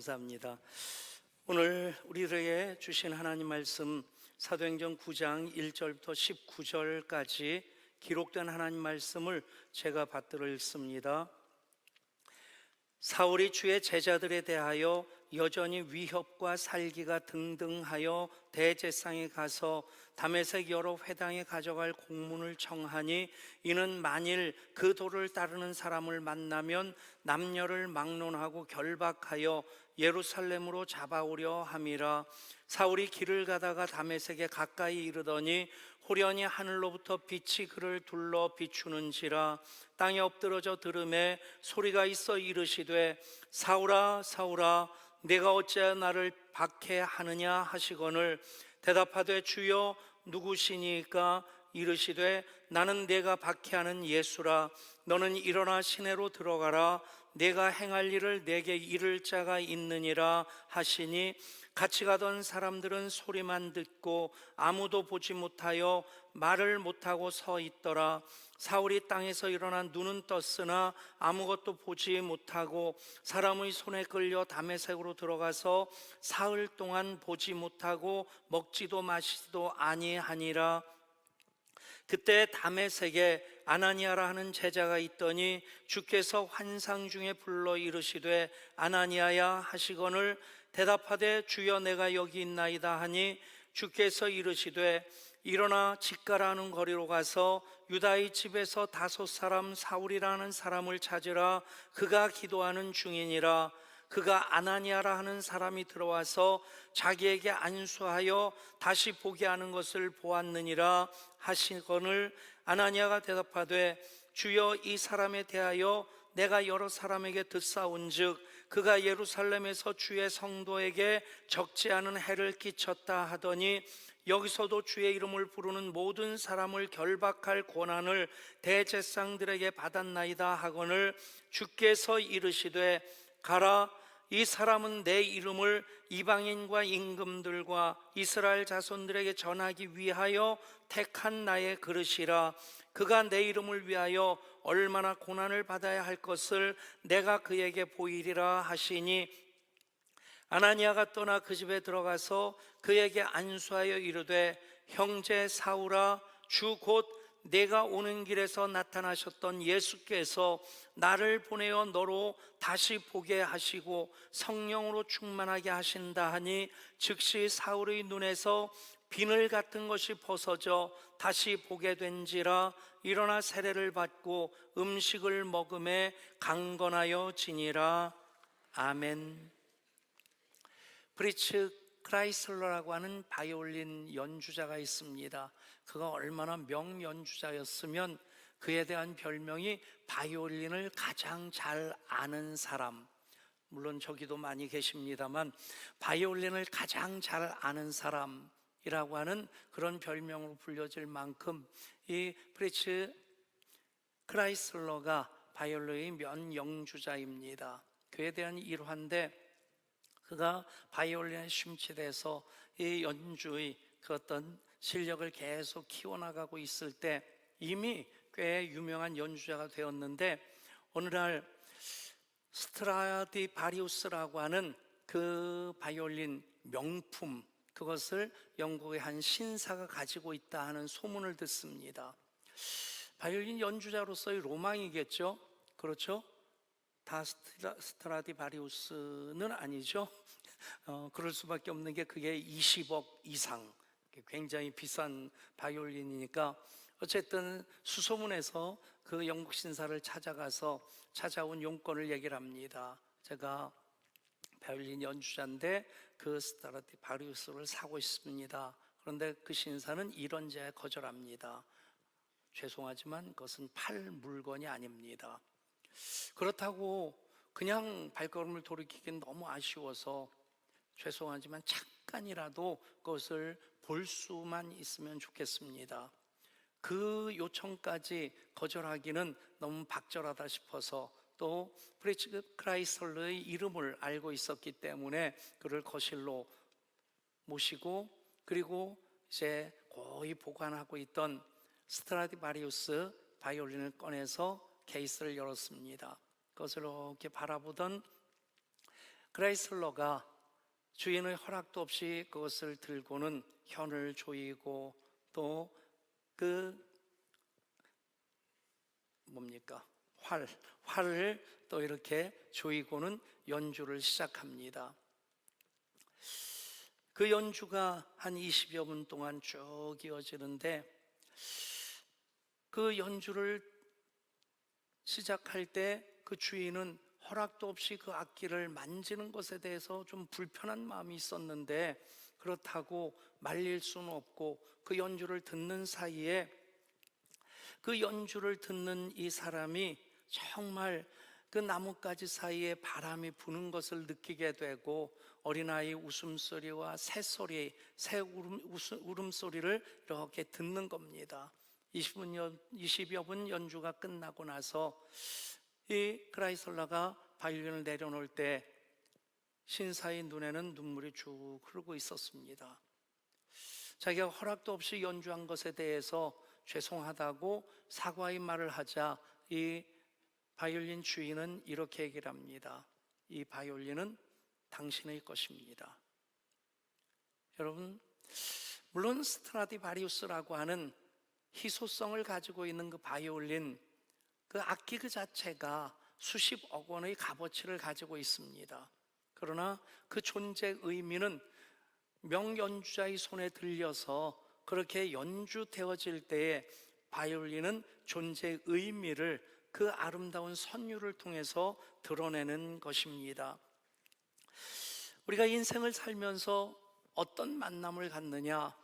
감사합니다. 오늘 우리에게 주신 하나님 말씀 사도행전 9장 1절부터 19절까지 기록된 하나님 말씀을 제가 받들어 읽습니다. 사울이 주의 제자들에 대하여 여전히 위협과 살기가 등등하여 대제사장에 가서 다메섹 여러 회당에 가져갈 공문을 청하니 이는 만일 그 도를 따르는 사람을 만나면 남녀를 막론하고 결박하여 예루살렘으로 잡아오려 함이라. 사울이 길을 가다가 다메섹에 가까이 이르더니 호련히 하늘로부터 빛이 그를 둘러 비추는지라. 땅에 엎드러져 들음에 소리가 있어 이르시되 사울아 사울아 내가 어찌하여 나를 박해하느냐 하시거늘 대답하되 주여 누구시니까? 이르시되 나는 내가 박해하는 예수라. 너는 일어나 시내로 들어가라. 내가 행할 일을 내게 이를 자가 있느니라 하시니 같이 가던 사람들은 소리만 듣고 아무도 보지 못하여 말을 못하고 서 있더라. 사울이 땅에서 일어나 눈은 떴으나 아무것도 보지 못하고 사람의 손에 끌려 다메섹으로 들어가서 사흘 동안 보지 못하고 먹지도 마시지도 아니하니라. 그때 다메섹에 아나니아라 하는 제자가 있더니 주께서 환상 중에 불러 이르시되 아나니아야 하시거늘 대답하되 주여 내가 여기 있나이다 하니 주께서 이르시되 일어나 직가라 하는 거리로 가서 유다의 집에서 5 사람 사울이라는 사람을 찾으라. 그가 기도하는 중이니라. 그가 아나니아라 하는 사람이 들어와서 자기에게 안수하여 다시 보게 하는 것을 보았느니라 하시거늘 아나니아가 대답하되 주여 이 사람에 대하여 내가 여러 사람에게 듣사온즉 그가 예루살렘에서 주의 성도에게 적지 않은 해를 끼쳤다 하더니 여기서도 주의 이름을 부르는 모든 사람을 결박할 권한을 대제사장들에게 받았나이다 하거늘 주께서 이르시되 가라. 이 사람은 내 이름을 이방인과 임금들과 이스라엘 자손들에게 전하기 위하여 택한 나의 그릇이라. 그가 내 이름을 위하여 얼마나 고난을 받아야 할 것을 내가 그에게 보이리라 하시니 아나니아가 떠나 그 집에 들어가서 그에게 안수하여 이르되 형제 사울아 주 곧 내가 오는 길에서 나타나셨던 예수께서 나를 보내어 너로 다시 보게 하시고 성령으로 충만하게 하신다 하니 즉시 사울의 눈에서 비늘 같은 것이 벗어져 다시 보게 된지라. 일어나 세례를 받고 음식을 먹음에 강건하여 지니라. 아멘. 프리츠 크라이슬러라고 하는 바이올린 연주자가 있습니다. 그가 얼마나 명연주자였으면 그에 대한 별명이 바이올린을 가장 잘 아는 사람. 물론 저기도 많이 계십니다만 바이올린을 가장 잘 아는 사람이라고 하는 그런 별명으로 불려질 만큼 이 프리츠 크라이슬러가 바이올린의 명연주자입니다. 그에 대한 일화인데 그가 바이올린에 심취돼서 이 연주의 그 어떤 실력을 계속 키워나가고 있을 때 이미 꽤 유명한 연주자가 되었는데 어느 날 스트라디바리우스라고 하는 그 바이올린 명품 그것을 영국의 한 신사가 가지고 있다 하는 소문을 듣습니다. 바이올린 연주자로서의 로망이겠죠? 그렇죠? 다 스트라디바리우스는 아니죠. 그럴 수밖에 없는 게 그게 20억 이상 굉장히 비싼 바이올린이니까 어쨌든 수소문해서 그 영국 신사를 찾아가서 찾아온 용건을 얘기를 합니다. 제가 바이올린 연주자인데 그 스트라디바리우스를 사고 싶습니다. 그런데 그 신사는 이런저에 거절합니다. 죄송하지만 그것은 팔 물건이 아닙니다. 그렇다고 그냥 발걸음을 돌이키기는 너무 아쉬워서 죄송하지만 잠깐이라도 그것을 볼 수만 있으면 좋겠습니다. 그 요청까지 거절하기는 너무 박절하다 싶어서 또 프리츠 크라이슬러의 이름을 알고 있었기 때문에 그를 거실로 모시고 그리고 이제 거의 보관하고 있던 스트라디바리우스 바이올린을 꺼내서 케이스를 열었습니다. 그것을 이렇게 바라보던 크라이슬러가 주인의 허락도 없이 그것을 들고는 현을 조이고 또 그 활을 또 이렇게 조이고는 연주를 시작합니다. 그 연주가 한 20여 분 동안 쭉 이어지는데, 그 연주를 시작할 때 그 주인은 허락도 없이 그 악기를 만지는 것에 대해서 좀 불편한 마음이 있었는데, 그렇다고 말릴 수는 없고 그 연주를 듣는 사이에, 그 연주를 듣는 이 사람이 정말 그 나뭇가지 사이에 바람이 부는 것을 느끼게 되고, 어린아이 웃음소리와 새소리, 새 울음소리를 이렇게 듣는 겁니다. 20여 분 연주가 끝나고 나서 이 크라이슬러가 바이올린을 내려놓을 때 신사의 눈에는 눈물이 쭉 흐르고 있었습니다. 자기가 허락도 없이 연주한 것에 대해서 죄송하다고 사과의 말을 하자 이 바이올린 주인은 이렇게 얘기를 합니다. 이 바이올린은 당신의 것입니다. 여러분, 물론 스트라디바리우스라고 하는 희소성을 가지고 있는 그 바이올린, 그 악기 그 자체가 수십억 원의 값어치를 가지고 있습니다. 그러나 그 존재 의미는 명연주자의 손에 들려서 그렇게 연주되어질 때에 바이올린은 존재 의미를 그 아름다운 선율을 통해서 드러내는 것입니다. 우리가 인생을 살면서 어떤 만남을 갖느냐,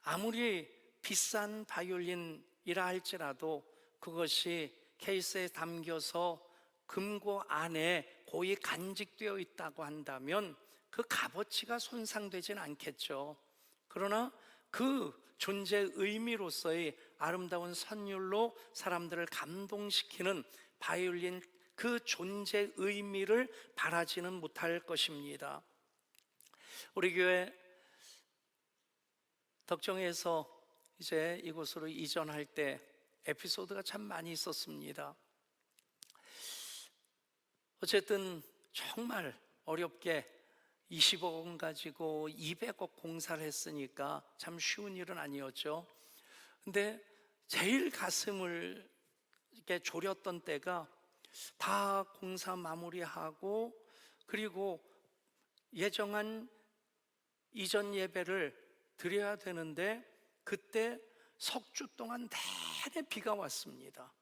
아무리 비싼 바이올린이라 할지라도 그것이 케이스에 담겨서 금고 안에 고이 간직되어 있다고 한다면 그 값어치가 손상되진 않겠죠. 그러나 그 존재 의미로서의 아름다운 선율로 사람들을 감동시키는 바이올린, 그 존재 의미를 바라지는 못할 것입니다. 우리 교회 덕정에서 이제 이곳으로 이전할 때 에피소드가 참 많이 있었습니다. 어쨌든 정말 어렵게 20억 원 가지고 200억 공사를 했으니까 참 쉬운 일은 아니었죠. 근데 제일 가슴을 이렇게 졸였던 때가 다 공사 마무리하고 그리고 예정한 이전 예배를 드려야 되는데, 그때 석 주 동안 내내 비가 왔습니다.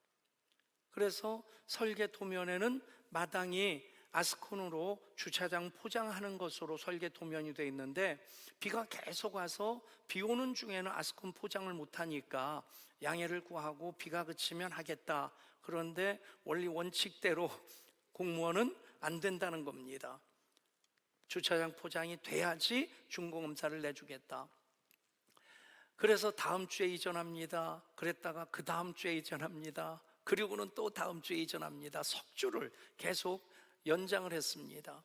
그래서 설계 도면에는 마당이 아스콘으로 주차장 포장하는 것으로 설계 도면이 되어 있는데, 비가 계속 와서 비 오는 중에는 아스콘 포장을 못하니까 양해를 구하고 비가 그치면 하겠다. 그런데 원리 원칙대로 공무원은 안 된다는 겁니다. 주차장 포장이 돼야지 준공검사를 내주겠다. 그래서 다음 주에 이전합니다. 그랬다가 그 다음 주에 이전합니다. 그리고는 또 다음 주에 이전합니다. 석주를 계속 연장을 했습니다.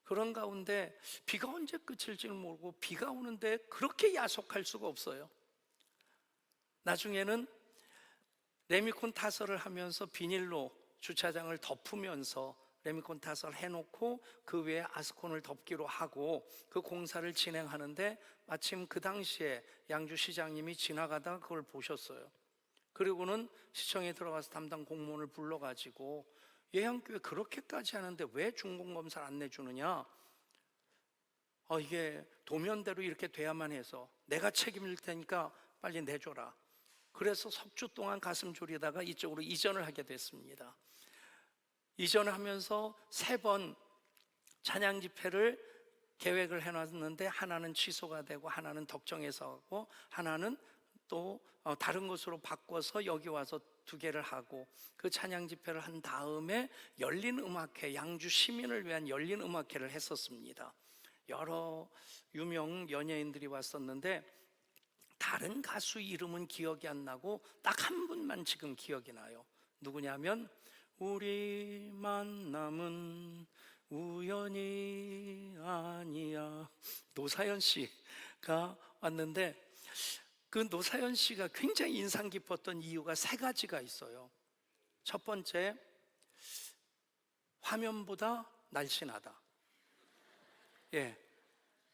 그런 가운데 비가 언제 그칠지를 모르고 비가 오는데 그렇게 야속할 수가 없어요. 나중에는 레미콘 타설을 하면서 비닐로 주차장을 덮으면서 레미콘 타설 해놓고 그 위에 아스콘을 덮기로 하고 그 공사를 진행하는데, 마침 그 당시에 양주시장님이 지나가다가 그걸 보셨어요. 그리고는 시청에 들어가서 담당 공무원을 불러가지고 예향교회 그렇게까지 하는데 왜 준공검사를 안 내주느냐, 이게 도면대로 이렇게 돼야만 해서 내가 책임질 테니까 빨리 내줘라. 그래서 석주 동안 가슴 졸이다가 이쪽으로 이전을 하게 됐습니다. 이전을 하면서 3번 찬양 집회를 계획을 해놨는데, 하나는 취소가 되고 하나는 덕정에서 하고 하나는 또 다른 곳으로 바꿔서 여기 와서 2개를 하고, 그 찬양 집회를 한 다음에 열린 음악회, 양주 시민을 위한 열린 음악회를 했었습니다. 여러 유명 연예인들이 왔었는데 다른 가수 이름은 기억이 안 나고 딱 한 분만 지금 기억이 나요. 누구냐면 우리 만남은 우연이 아니야, 노사연 씨가 왔는데, 그 노사연 씨가 굉장히 인상 깊었던 이유가 3가지가 있어요. 첫 번째, 화면보다 날씬하다. 예.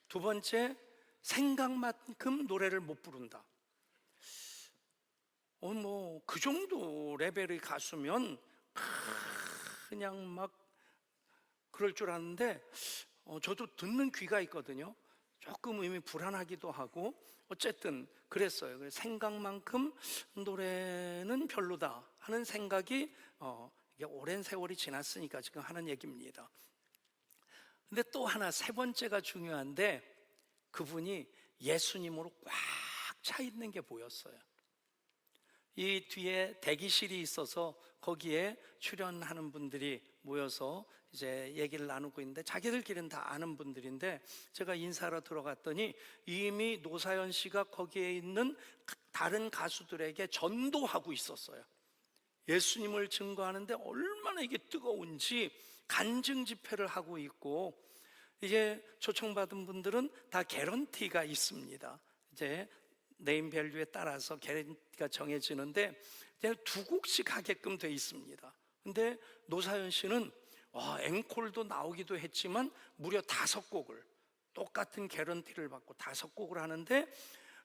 두 번째, 생각만큼 노래를 못 부른다. 그 정도 레벨의 가수면 그냥 막 그럴 줄 아는데, 저도 듣는 귀가 있거든요. 조금 의미 불안하기도 하고, 어쨌든 그랬어요. 그래서 생각만큼 노래는 별로다 하는 생각이, 이게 오랜 세월이 지났으니까 지금 하는 얘기입니다. 근데 또 하나, 세 번째가 중요한데, 그분이 예수님으로 꽉 차 있는 게 보였어요. 이 뒤에 대기실이 있어서 거기에 출연하는 분들이 모여서 이제 얘기를 나누고 있는데, 자기들끼리는 다 아는 분들인데, 제가 인사하러 들어갔더니 이미 노사연 씨가 거기에 있는 다른 가수들에게 전도하고 있었어요. 예수님을 증거하는데 얼마나 이게 뜨거운지 간증 집회를 하고 있고, 이제 초청받은 분들은 다 개런티가 있습니다. 이제 네임밸류에 따라서 개런티가 정해지는데, 그냥 두 곡씩 하게끔 돼 있습니다. 근데 노사연 씨는 앵콜도 나오기도 했지만 무려 5곡을, 똑같은 개런티를 받고 5곡을 하는데,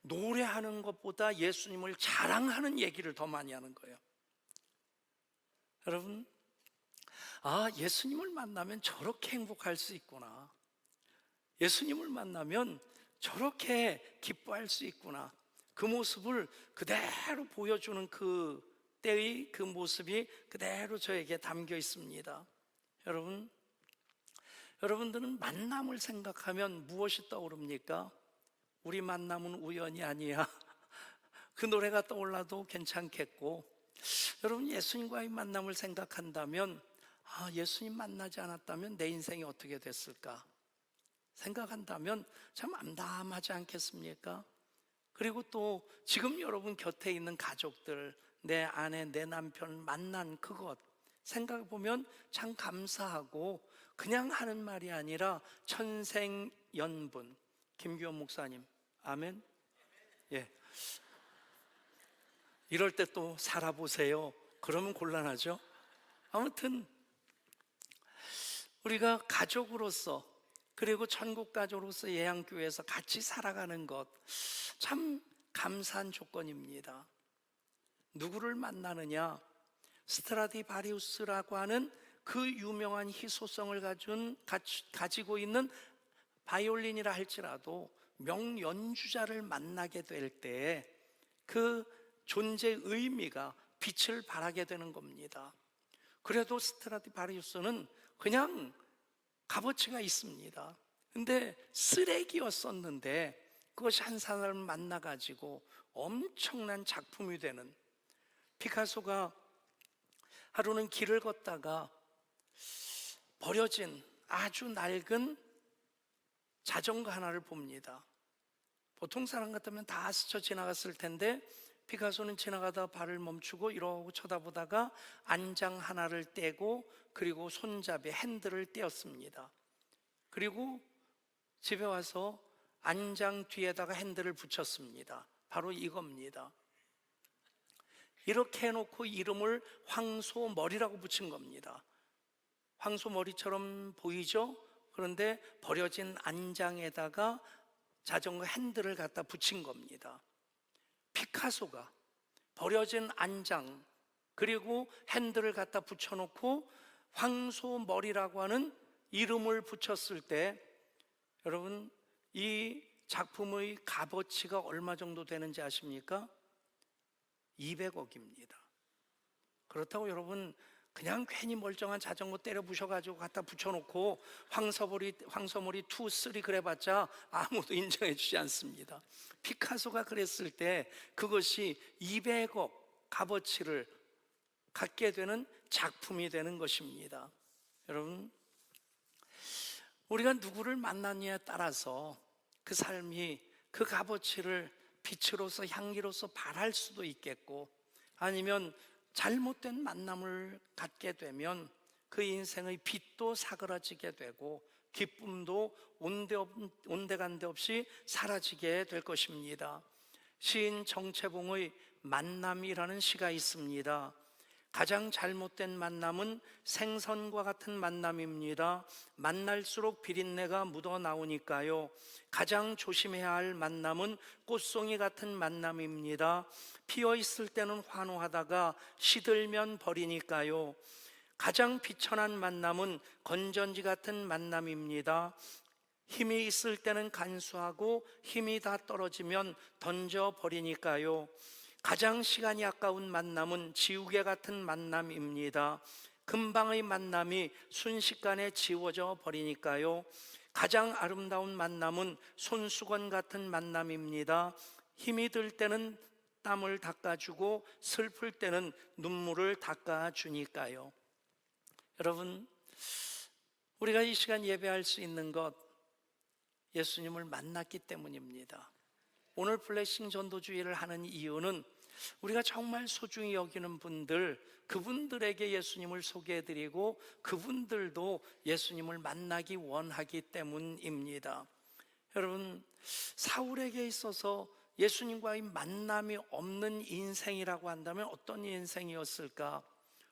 노래하는 것보다 예수님을 자랑하는 얘기를 더 많이 하는 거예요. 여러분, 예수님을 만나면 저렇게 행복할 수 있구나, 예수님을 만나면 저렇게 기뻐할 수 있구나, 그 모습을 그대로 보여주는 그 때의 그 모습이 그대로 저에게 담겨 있습니다. 여러분들은 만남을 생각하면 무엇이 떠오릅니까? 우리 만남은 우연이 아니야. 그 노래가 떠올라도 괜찮겠고, 여러분, 예수님과의 만남을 생각한다면, 예수님 만나지 않았다면 내 인생이 어떻게 됐을까 생각한다면 참 암담하지 않겠습니까? 그리고 또 지금 여러분 곁에 있는 가족들, 내 아내, 내 남편 만난 그것 생각해보면 참 감사하고, 그냥 하는 말이 아니라 천생연분. 김규원 목사님, 아멘. 예. 이럴 때 또 살아보세요 그러면 곤란하죠. 아무튼 우리가 가족으로서, 그리고 천국 가족으로서 예양교회에서 같이 살아가는 것 참 감사한 조건입니다. 누구를 만나느냐? 스트라디바리우스라고 하는 그 유명한 희소성을 가지고 있는 바이올린이라 할지라도 명연주자를 만나게 될 때 그 존재의 의미가 빛을 발하게 되는 겁니다. 그래도 스트라디바리우스는 그냥 값어치가 있습니다. 근데 쓰레기였었는데 그것이 한 사람을 만나가지고 엄청난 작품이 되는, 피카소가 하루는 길을 걷다가 버려진 아주 낡은 자전거 하나를 봅니다. 보통 사람 같으면 다 스쳐 지나갔을 텐데, 피카소는 지나가다 발을 멈추고 이러고 쳐다보다가 안장 하나를 떼고, 그리고 손잡이 핸들을 떼었습니다. 그리고 집에 와서 안장 뒤에다가 핸들을 붙였습니다. 바로 이겁니다. 이렇게 해놓고 이름을 황소머리라고 붙인 겁니다. 황소머리처럼 보이죠? 그런데 버려진 안장에다가 자전거 핸들을 갖다 붙인 겁니다. 피카소가 버려진 안장 그리고 핸들을 갖다 붙여놓고 황소머리라고 하는 이름을 붙였을 때, 여러분, 이 작품의 값어치가 얼마 정도 되는지 아십니까? 200억입니다. 그렇다고 여러분 그냥 괜히 멀쩡한 자전거 때려 부셔가지고 갖다 붙여놓고 황소머리 2, 3 그래봤자 아무도 인정해 주지 않습니다. 피카소가 그랬을 때 그것이 200억 값어치를 갖게 되는 작품이 되는 것입니다. 여러분, 우리가 누구를 만났냐에 따라서 그 삶이 그 값어치를 빛으로서 향기로서 발할 수도 있겠고, 아니면 잘못된 만남을 갖게 되면 그 인생의 빛도 사그라지게 되고 기쁨도 온데간데 없이 사라지게 될 것입니다. 시인 정채봉의 만남이라는 시가 있습니다. 가장 잘못된 만남은 생선과 같은 만남입니다. 만날수록 비린내가 묻어 나오니까요. 가장 조심해야 할 만남은 꽃송이 같은 만남입니다. 피어 있을 때는 환호하다가 시들면 버리니까요. 가장 비천한 만남은 건전지 같은 만남입니다. 힘이 있을 때는 간수하고 힘이 다 떨어지면 던져버리니까요. 가장 시간이 아까운 만남은 지우개 같은 만남입니다. 금방의 만남이 순식간에 지워져 버리니까요. 가장 아름다운 만남은 손수건 같은 만남입니다. 힘이 들 때는 땀을 닦아주고 슬플 때는 눈물을 닦아주니까요. 여러분, 우리가 이 시간 예배할 수 있는 것 예수님을 만났기 때문입니다. 오늘 블레싱 전도주의를 하는 이유는 우리가 정말 소중히 여기는 분들, 그분들에게 예수님을 소개해드리고 그분들도 예수님을 만나기 원하기 때문입니다. 여러분, 사울에게 있어서 예수님과의 만남이 없는 인생이라고 한다면 어떤 인생이었을까?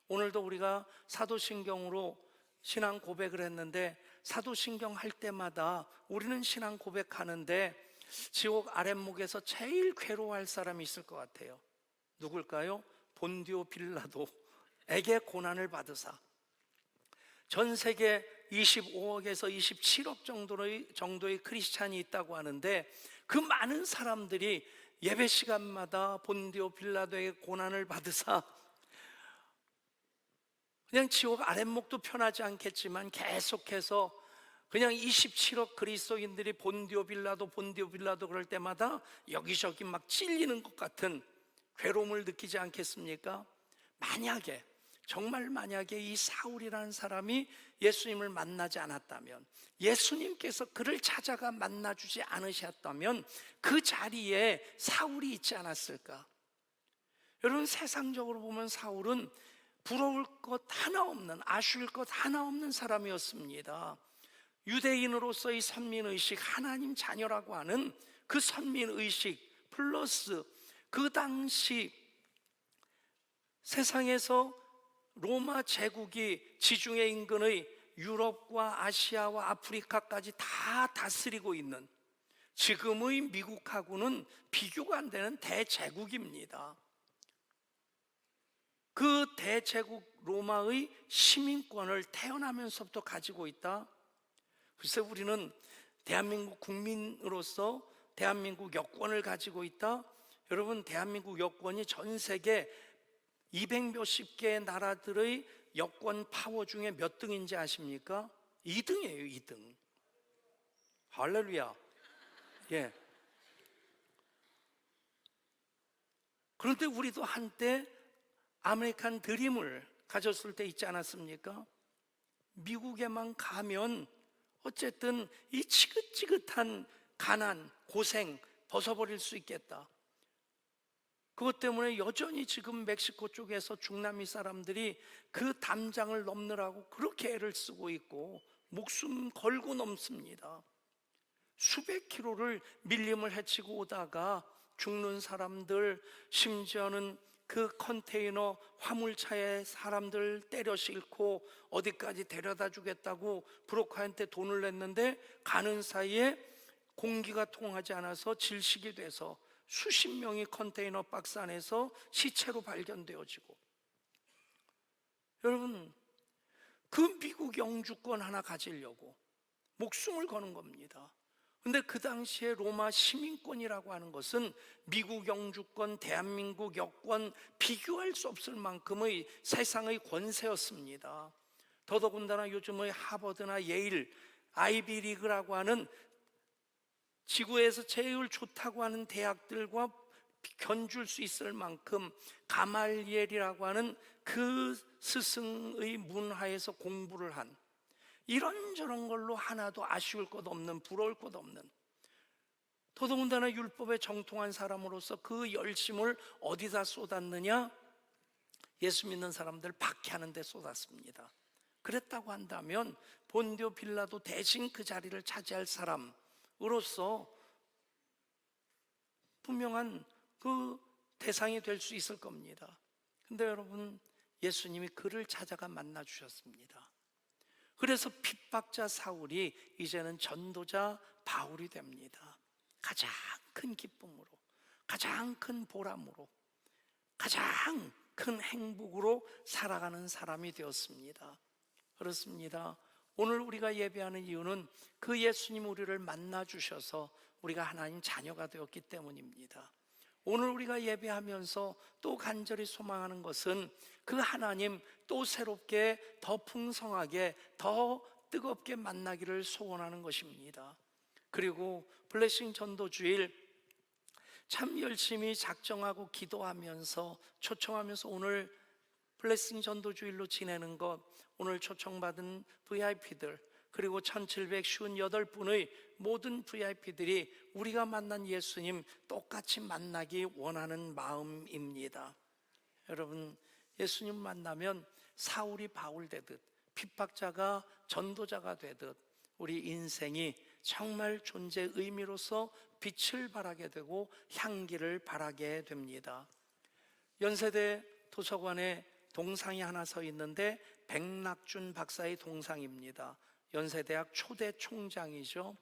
오늘도 우리가 사도신경으로 신앙 고백을 했는데, 사도신경 할 때마다 우리는 신앙 고백하는데 지옥 아랫목에서 제일 괴로워할 사람이 있을 것 같아요. 누굴까요? 본디오 빌라도에게 고난을 받으사 전 세계 25억에서 27억 정도의 크리스찬이 있다고 하는데, 그 많은 사람들이 예배 시간마다 본디오 빌라도에게 고난을 받으사 그냥 지옥 아랫목도 편하지 않겠지만 계속해서 그냥 27억 그리스도인들이 본디오 빌라도 그럴 때마다 여기저기 막 찔리는 것 같은 괴로움을 느끼지 않겠습니까? 만약에, 정말 만약에 이 사울이라는 사람이 예수님을 만나지 않았다면, 예수님께서 그를 찾아가 만나주지 않으셨다면 그 자리에 사울이 있지 않았을까? 여러분, 세상적으로 보면 사울은 부러울 것 하나 없는, 아쉬울 것 하나 없는 사람이었습니다. 유대인으로서의 선민의식, 하나님 자녀라고 하는 그 선민의식 플러스 그 당시 세상에서 로마 제국이 지중해 인근의 유럽과 아시아와 아프리카까지 다 다스리고 있는, 지금의 미국하고는 비교가 안 되는 대제국입니다. 그 대제국 로마의 시민권을 태어나면서부터 가지고 있다. 글쎄, 우리는 대한민국 국민으로서 대한민국 여권을 가지고 있다. 여러분, 대한민국 여권이 전 세계 200몇십 개의 나라들의 여권 파워 중에 몇 등인지 아십니까? 2등이에요, 2등. 할렐루야. 예. 그런데 우리도 한때 아메리칸 드림을 가졌을 때 있지 않았습니까? 미국에만 가면 어쨌든 이 지긋지긋한 가난, 고생 벗어버릴 수 있겠다. 그것 때문에 여전히 지금 멕시코 쪽에서 중남미 사람들이 그 담장을 넘느라고 그렇게 애를 쓰고 있고 목숨 걸고 넘습니다. 수백 킬로를 밀림을 헤치고 오다가 죽는 사람들, 심지어는 그 컨테이너 화물차에 사람들 때려 싣고 어디까지 데려다 주겠다고 브로커한테 돈을 냈는데 가는 사이에 공기가 통하지 않아서 질식이 돼서 수십 명이 컨테이너 박스 안에서 시체로 발견되어지고, 여러분, 그 미국 영주권 하나 가지려고 목숨을 거는 겁니다. 근데 그 당시에 로마 시민권이라고 하는 것은 미국 영주권, 대한민국 여권 비교할 수 없을 만큼의 세상의 권세였습니다. 더더군다나 요즘의 하버드나 예일, 아이비리그라고 하는 지구에서 제일 좋다고 하는 대학들과 견줄 수 있을 만큼 가말리엘이라고 하는 그 스승의 문화에서 공부를 한, 이런저런 걸로 하나도 아쉬울 것 없는, 부러울 것 없는, 더더군다나 율법에 정통한 사람으로서 그 열심을 어디다 쏟았느냐? 예수 믿는 사람들 박해하는 데 쏟았습니다. 그랬다고 한다면 본디오 빌라도 대신 그 자리를 차지할 사람으로서 분명한 그 대상이 될 수 있을 겁니다. 근데 여러분, 예수님이 그를 찾아가 만나 주셨습니다. 그래서 핍박자 사울이 이제는 전도자 바울이 됩니다. 가장 큰 기쁨으로, 가장 큰 보람으로, 가장 큰 행복으로 살아가는 사람이 되었습니다. 그렇습니다. 오늘 우리가 예배하는 이유는 그 예수님 우리를 만나 주셔서 우리가 하나님 자녀가 되었기 때문입니다. 오늘 우리가 예배하면서 또 간절히 소망하는 것은 그 하나님 또 새롭게 더 풍성하게 더 뜨겁게 만나기를 소원하는 것입니다. 그리고 블레싱 전도주일 참 열심히 작정하고 기도하면서 초청하면서 오늘 블레싱 전도주일로 지내는 것, 오늘 초청받은 VIP들 그리고 1758분의 모든 VIP들이 우리가 만난 예수님 똑같이 만나기 원하는 마음입니다. 여러분, 예수님 만나면 사울이 바울 되듯 핍박자가 전도자가 되듯 우리 인생이 정말 존재 의미로서 빛을 발하게 되고 향기를 발하게 됩니다. 연세대 도서관에 동상이 하나 서 있는데 백낙준 박사의 동상입니다. 연세대학 초대 총장이죠.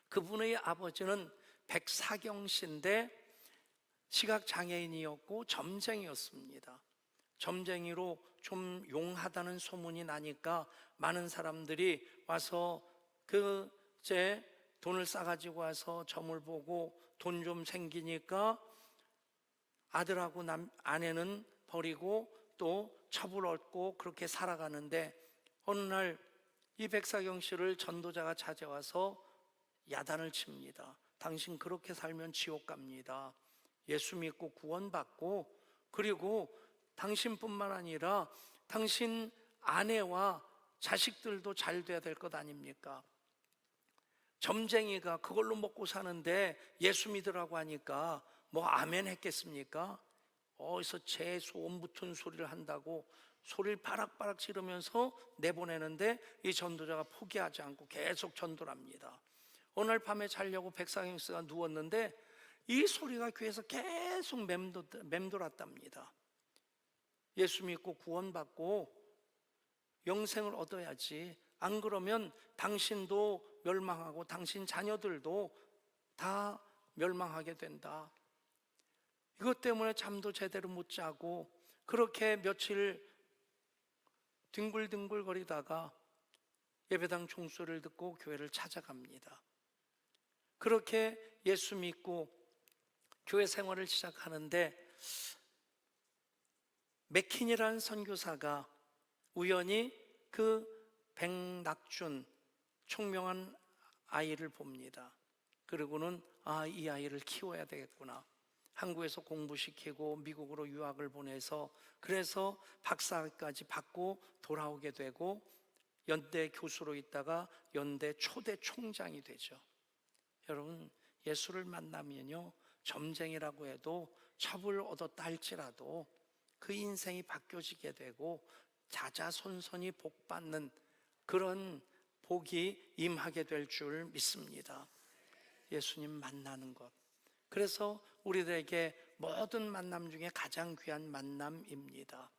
그분의 아버지는 백사경 씨인데 시각장애인이었고 점쟁이였습니다. 점쟁이로 좀 용하다는 소문이 나니까 많은 사람들이 와서 제 돈을 싸가지고 와서 점을 보고 돈 좀 생기니까 아들하고 아내는 버리고 또 첩을 얻고 그렇게 살아가는데 어느 날 이 백사경 씨를 전도자가 찾아와서 야단을 칩니다. 당신 그렇게 살면 지옥 갑니다. 예수 믿고 구원받고 그리고 당신뿐만 아니라 당신 아내와 자식들도 잘 돼야 될 것 아닙니까? 점쟁이가 그걸로 먹고 사는데 예수 믿으라고 하니까 뭐 아멘 했겠습니까? 어디서 제 소음 붙은 소리를 한다고 소리를 바락바락 지르면서 내보내는데 이 전도자가 포기하지 않고 계속 전도를 합니다. 어느 날 밤에 자려고 백사경 씨가 누웠는데 이 소리가 귀에서 계속 맴돌았답니다. 예수 믿고 구원받고 영생을 얻어야지, 안 그러면 당신도 멸망하고 당신 자녀들도 다 멸망하게 된다. 이것 때문에 잠도 제대로 못 자고 그렇게 며칠 뒹굴뒹굴 거리다가 예배당 종소리를 듣고 교회를 찾아갑니다. 그렇게 예수 믿고 교회 생활을 시작하는데 맥킨이라는 선교사가 우연히 그 백낙준 총명한 아이를 봅니다. 그리고는 이 아이를 키워야 되겠구나. 한국에서 공부시키고 미국으로 유학을 보내서 그래서 박사까지 받고 돌아오게 되고 연대 교수로 있다가 연대 초대 총장이 되죠. 여러분, 예수를 만나면요, 점쟁이라고 해도 첩을 얻었다 할지라도 그 인생이 바뀌어지게 되고 자자손손이 복받는 그런 복이 임하게 될 줄 믿습니다. 예수님 만나는 것, 그래서 우리들에게 모든 만남 중에 가장 귀한 만남입니다.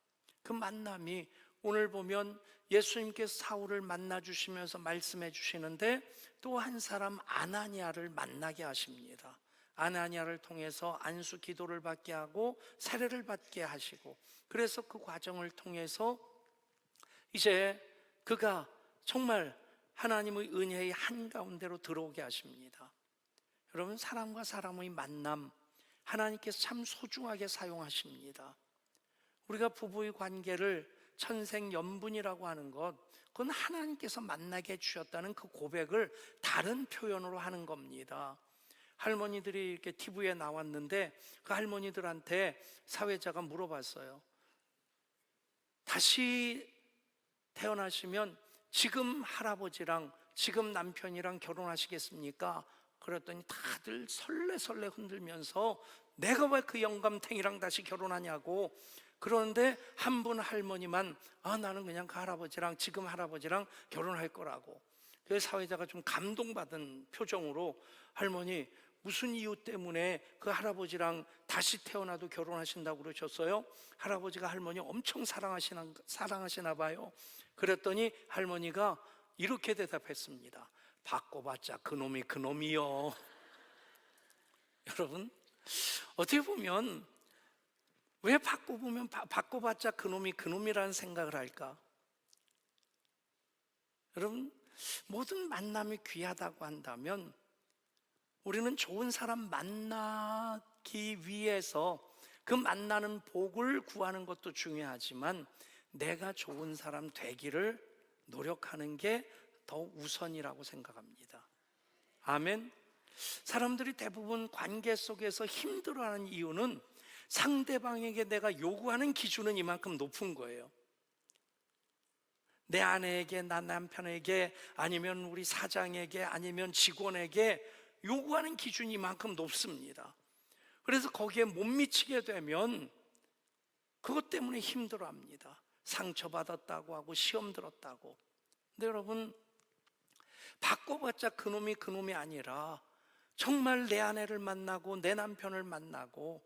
그 만남이 오늘 보면 예수님께서 사울을 만나 주시면서 말씀해 주시는데 또 한 사람 아나니아를 만나게 하십니다. 아나니아를 통해서 안수 기도를 받게 하고 세례를 받게 하시고, 그래서 그 과정을 통해서 이제 그가 정말 하나님의 은혜의 한가운데로 들어오게 하십니다. 여러분, 사람과 사람의 만남 하나님께서 참 소중하게 사용하십니다. 우리가 부부의 관계를 천생연분이라고 하는 것, 그건 하나님께서 만나게 해주셨다는 그 고백을 다른 표현으로 하는 겁니다. 할머니들이 이렇게 TV에 나왔는데 그 할머니들한테 사회자가 물어봤어요. 다시 태어나시면 지금 할아버지랑 지금 남편이랑 결혼하시겠습니까? 그랬더니 다들 설레설레 흔들면서 내가 왜 그 영감탱이랑 다시 결혼하냐고. 그런데 한 분 할머니만 나는 그냥 그 할아버지랑 지금 할아버지랑 결혼할 거라고. 그래서 사회자가 좀 감동받은 표정으로 할머니 무슨 이유 때문에 그 할아버지랑 다시 태어나도 결혼하신다고 그러셨어요? 할아버지가 할머니 엄청 사랑하시나 봐요. 그랬더니 할머니가 이렇게 대답했습니다. 바꿔봤자 그놈이 그놈이요. 여러분, 어떻게 보면 왜 바꿔봤자 그놈이 그놈이라는 생각을 할까? 여러분, 모든 만남이 귀하다고 한다면 우리는 좋은 사람 만나기 위해서 그 만나는 복을 구하는 것도 중요하지만 내가 좋은 사람 되기를 노력하는 게 더 우선이라고 생각합니다. 아멘. 사람들이 대부분 관계 속에서 힘들어하는 이유는 상대방에게 내가 요구하는 기준은 이만큼 높은 거예요. 내 아내에게, 나 남편에게, 아니면 우리 사장에게, 아니면 직원에게 요구하는 기준이 이만큼 높습니다. 그래서 거기에 못 미치게 되면 그것 때문에 힘들어합니다. 상처받았다고 하고 시험 들었다고. 근데 여러분, 바꿔봤자 그놈이 아니라 정말 내 아내를 만나고 내 남편을 만나고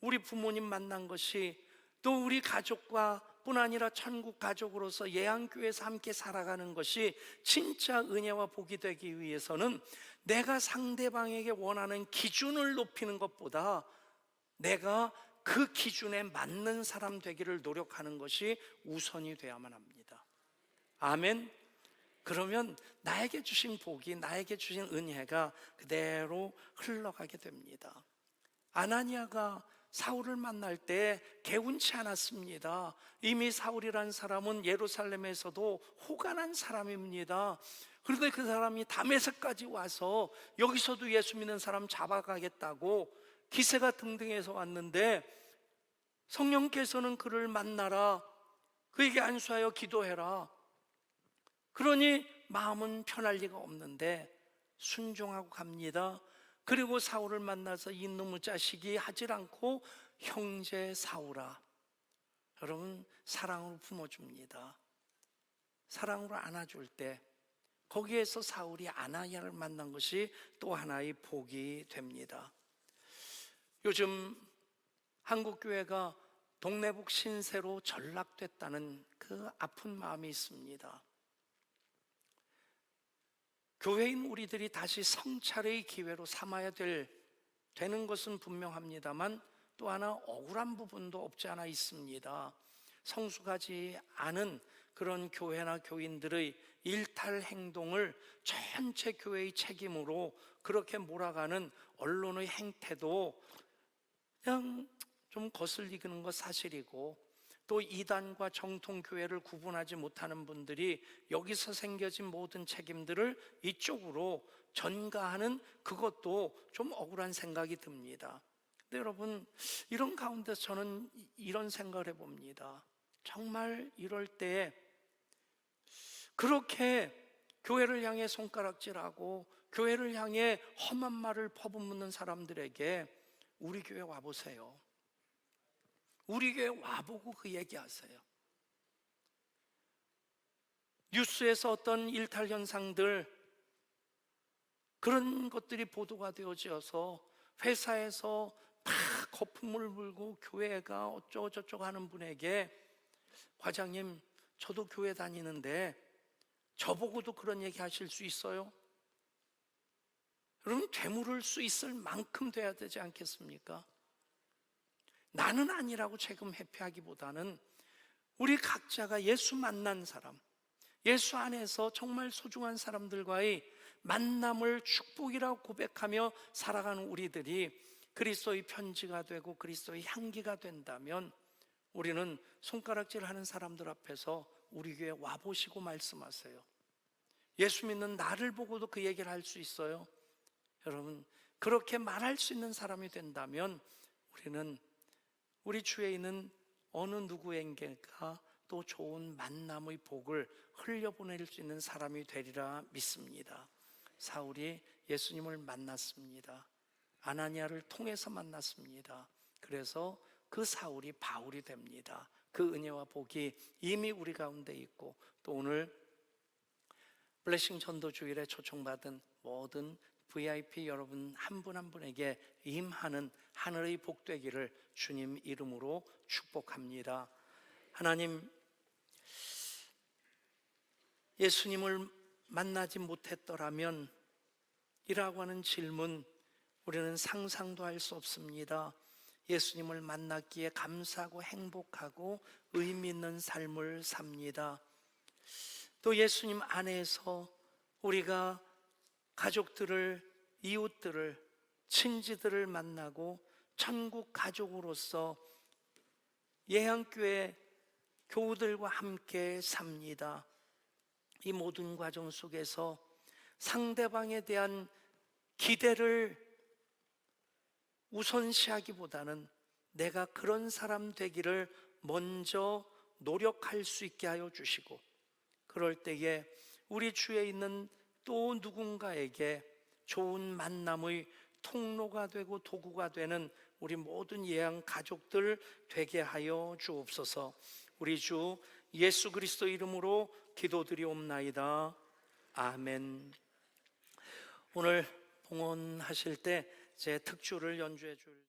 우리 부모님 만난 것이 또 우리 가족과 뿐 아니라 천국 가족으로서 예안교회에서 함께 살아가는 것이 진짜 은혜와 복이 되기 위해서는 내가 상대방에게 원하는 기준을 높이는 것보다 내가 그 기준에 맞는 사람 되기를 노력하는 것이 우선이 되어야만 합니다. 아멘. 그러면 나에게 주신 복이, 나에게 주신 은혜가 그대로 흘러가게 됩니다. 아나니아가 사울을 만날 때 개운치 않았습니다. 이미 사울이라는 사람은 예루살렘에서도 호간한 사람입니다. 그런데 그 사람이 다메섹까지 와서 여기서도 예수 믿는 사람 잡아가겠다고 기세가 등등해서 왔는데 성령께서는 그를 만나라, 그에게 안수하여 기도해라. 그러니 마음은 편할 리가 없는데 순종하고 갑니다. 그리고 사울을 만나서 이놈의 자식이 하질 않고 형제 사울아, 여러분, 사랑으로 품어줍니다. 사랑으로 안아줄 때 거기에서 사울이 아나니아를 만난 것이 또 하나의 복이 됩니다. 요즘 한국교회가 동네북 신세로 전락됐다는 그 아픈 마음이 있습니다. 교회인 우리들이 다시 성찰의 기회로 삼아야 되는 것은 분명합니다만 또 하나 억울한 부분도 없지 않아 있습니다. 성숙하지 않은 그런 교회나 교인들의 일탈 행동을 전체 교회의 책임으로 그렇게 몰아가는 언론의 행태도 그냥 좀 거슬리는 것 사실이고, 또 이단과 정통교회를 구분하지 못하는 분들이 여기서 생겨진 모든 책임들을 이쪽으로 전가하는 그것도 좀 억울한 생각이 듭니다. 근데 여러분, 이런 가운데서 저는 이런 생각을 해봅니다. 정말 이럴 때 그렇게 교회를 향해 손가락질하고 교회를 향해 험한 말을 퍼붓는 사람들에게 우리 교회 와보세요. 우리 교회 와보고 그 얘기하세요. 뉴스에서 어떤 일탈 현상들, 그런 것들이 보도가 되어져서 회사에서 막 거품을 불고 교회가 어쩌고저쩌고 하는 분에게, 과장님, 저도 교회 다니는데 저보고도 그런 얘기 하실 수 있어요? 여러분, 되물을 수 있을 만큼 돼야 되지 않겠습니까? 나는 아니라고 책임 회피하기보다는 우리 각자가 예수 만난 사람, 예수 안에서 정말 소중한 사람들과의 만남을 축복이라고 고백하며 살아가는 우리들이 그리스도의 편지가 되고 그리스도의 향기가 된다면 우리는 손가락질하는 사람들 앞에서 우리 교회 와보시고 말씀하세요. 예수 믿는 나를 보고도 그 얘기를 할 수 있어요. 여러분, 그렇게 말할 수 있는 사람이 된다면 우리는 우리 주에 있는 어느 누구에게가 또 좋은 만남의 복을 흘려보낼 수 있는 사람이 되리라 믿습니다. 사울이 예수님을 만났습니다. 아나니아를 통해서 만났습니다. 그래서 그 사울이 바울이 됩니다. 그 은혜와 복이 이미 우리 가운데 있고, 또 오늘 블레싱 전도주일에 초청받은 모든 VIP 여러분 한 분 한 분에게 임하는 하늘의 복되기를 주님 이름으로 축복합니다. 하나님, 예수님을 만나지 못했더라면 이라고 하는 질문 우리는 상상도 할 수 없습니다. 예수님을 만났기에 감사하고 행복하고 의미 있는 삶을 삽니다. 또 예수님 안에서 우리가 가족들을, 이웃들을, 친지들을 만나고 천국 가족으로서 예향교회 교우들과 함께 삽니다. 이 모든 과정 속에서 상대방에 대한 기대를 우선시하기보다는 내가 그런 사람 되기를 먼저 노력할 수 있게 하여 주시고, 그럴 때에 우리 주위에 있는 또 누군가에게 좋은 만남의 통로가 되고 도구가 되는 우리 모든 예양 가족들 되게 하여 주옵소서. 우리 주 예수 그리스도 이름으로 기도드리옵나이다. 아멘. 오늘 봉헌하실 때 제 특주를 연주해 줄